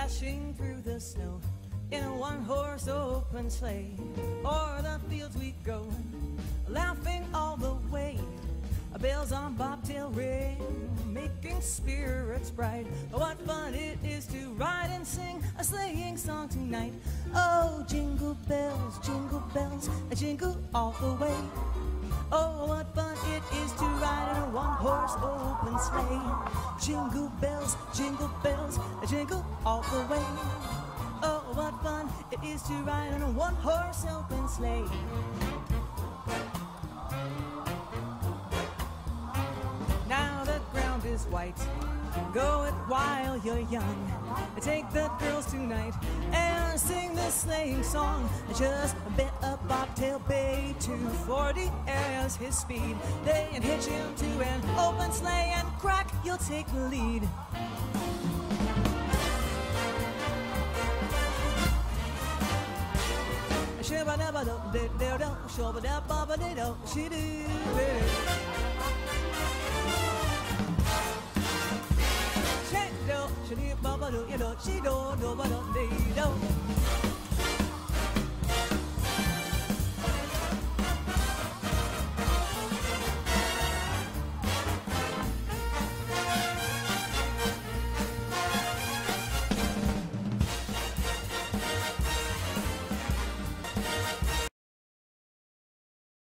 dashing through the snow in a one-horse open sleigh. O'er the fields we go, laughing all the way. Bells on bobtail ring, making spirits bright. What fun it is to ride and sing a sleighing song tonight. Oh, jingle bells, jingle all the way. Oh, what fun it is to ride in a one-horse open sleigh. Jingle bells, jingle all the way. Oh, what fun it is to ride in a one-horse open sleigh. Now the ground is white, go it while you're young. Take the girls tonight and sing this sleighing song. Just a bit of bobtail bay, 240 as his speed. They hitch him to an open sleigh and crack, you'll take the lead. She do, she do, she do, she do,